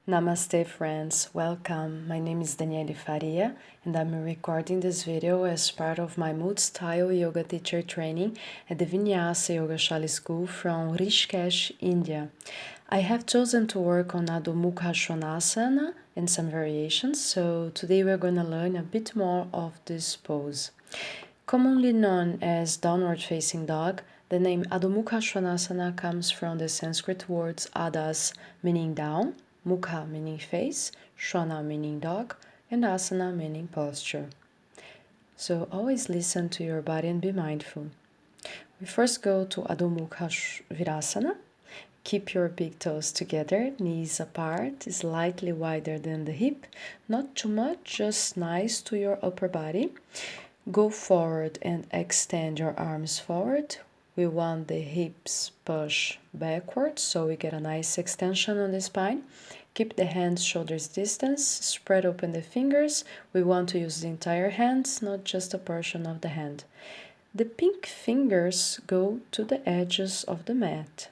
Namaste friends, welcome. My name is Daniele Faria and I'm recording this video as part of my mood-style yoga teacher training at the Vinyasa Yogashala school from Rishikesh, India. I have chosen to work on Adho Mukha Svanasana and some variations, so today we're going to learn a bit more of this pose. Commonly known as downward facing dog, the name Adho Mukha Svanasana comes from the Sanskrit words adhas meaning down, Mukha meaning face, Svana meaning dog, and asana meaning posture. So always listen to your body and be mindful. We first go to Adho Mukha Virasana. Keep your big toes together, knees apart, slightly wider than the hip, not too much, just nice to your upper body. Go forward and extend your arms forward. We want the hips push backwards so we get a nice extension on the spine. Keep the hands shoulders distance, spread open the fingers. We want to use the entire hands, not just a portion of the hand. The pink fingers go to the edges of the mat.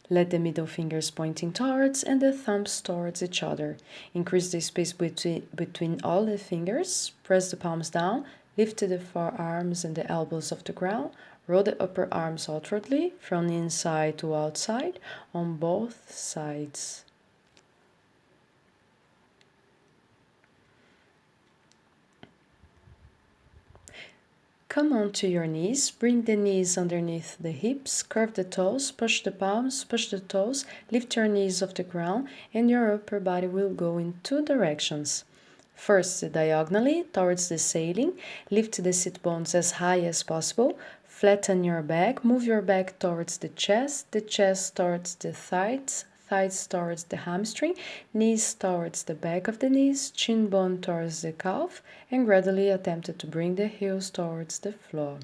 Let the middle fingers pointing towards and the thumbs towards each other. Increase the space between all the fingers. Press the palms down. Lift the forearms and the elbows off the ground. Roll the upper arms outwardly from inside to outside on both sides. Come onto your knees, bring the knees underneath the hips, curve the toes, push the palms, push the toes, lift your knees off the ground, and your upper body will go in two directions. First, diagonally towards the ceiling, lift the sit bones as high as possible, flatten your back, move your back towards the chest towards the thighs towards the hamstring, knees towards the back of the knees, chin bone towards the calf, and gradually attempt to bring the heels towards the floor.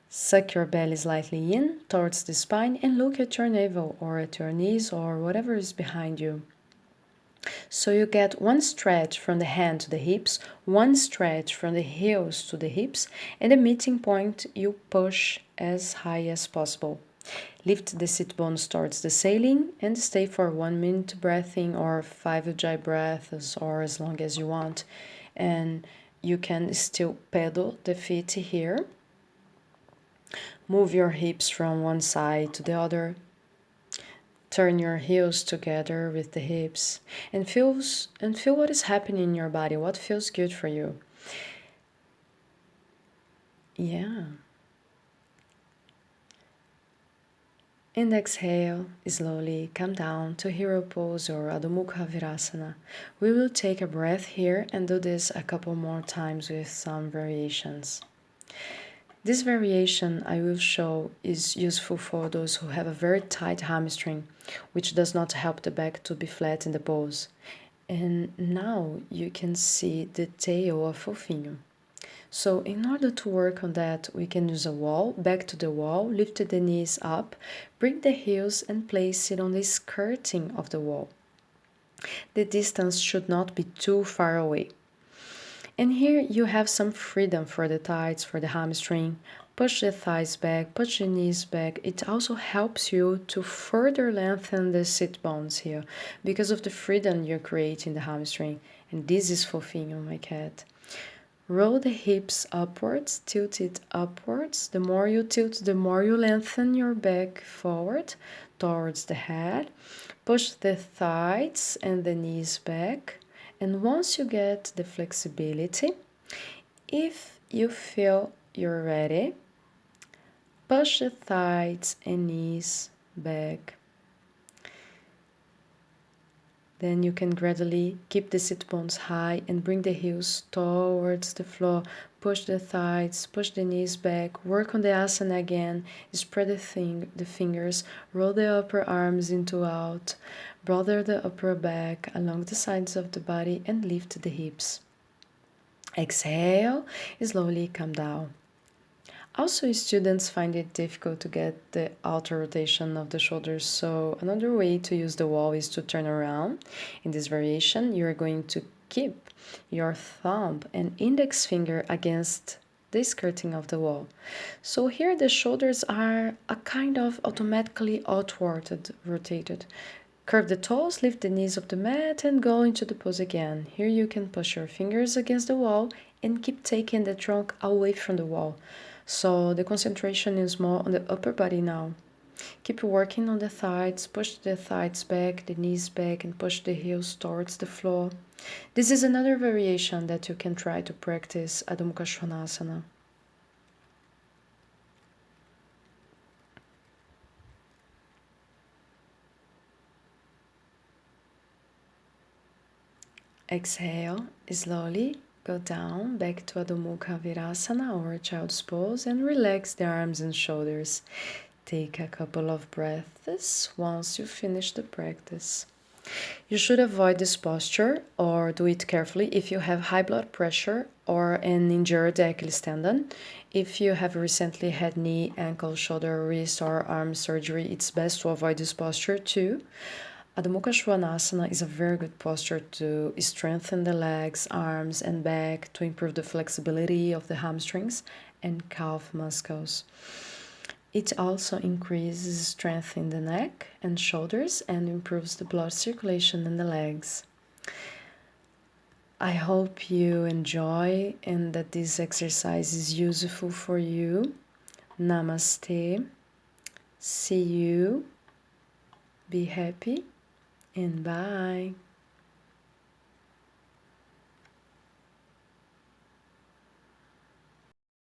Suck your belly slightly in towards the spine and look at your navel or at your knees or whatever is behind you. So you get one stretch from the hand to the hips, one stretch from the heels to the hips, and the meeting point you push as high as possible. Lift the sit bones towards the ceiling and stay for 1 minute breathing or 5 ujjayi breaths or as long as you want. And you can still pedal the feet here. Move your hips from one side to the other. Turn your heels together with the hips and feel what is happening in your body, what feels good for you. Yeah. And exhale, slowly come down to hero pose or Adho Mukha Virasana. We will take a breath here and do this a couple more times with some variations. This variation I will show is useful for those who have a very tight hamstring, which does not help the back to be flat in the pose. And now you can see the tail of fofinho. So in order to work on that, we can use a wall, back to the wall, lift the knees up, bring the heels and place it on the skirting of the wall. The distance should not be too far away. And here you have some freedom for the thighs, for the hamstring. Push the thighs back, push the knees back. It also helps you to further lengthen the sit bones here because of the freedom you create in the hamstring. And this is fofinho, my cat. Roll the hips upwards, tilt it upwards. The more you tilt, the more you lengthen your back forward towards the head. Push the thighs and the knees back. And once you get the flexibility, if you feel you're ready, push the thighs and knees back. Then you can gradually keep the sit bones high and bring the heels towards the floor. Push the thighs, push the knees back, work on the asana again, spread the fingers, roll the upper arms into out, brother the upper back along the sides of the body and lift the hips. Exhale, slowly come down. Also, students find it difficult to get the outer rotation of the shoulders, so another way to use the wall is to turn around. In this variation, you are going to keep your thumb and index finger against the skirting of the wall. So here the shoulders are a kind of automatically outward rotated. Curve the toes, lift the knees of the mat and go into the pose again. Here you can push your fingers against the wall and keep taking the trunk away from the wall. So the concentration is more on the upper body now. Keep working on the thighs, push the thighs back, the knees back, and push the heels towards the floor. This is another variation that you can try to practice Adho Mukha Svanasana. Exhale, slowly go down back to Adho Mukha Virasana or Child's Pose and relax the arms and shoulders. Take a couple of breaths once you finish the practice. You should avoid this posture or do it carefully if you have high blood pressure or an injured Achilles tendon. If you have recently had knee, ankle, shoulder, wrist, or arm surgery, it's best to avoid this posture too. Adho Mukha Svanasana is a very good posture to strengthen the legs, arms, and back to improve the flexibility of the hamstrings and calf muscles. It also increases strength in the neck and shoulders and improves the blood circulation in the legs. I hope you enjoy and that this exercise is useful for you. Namaste. See you. Be happy and bye.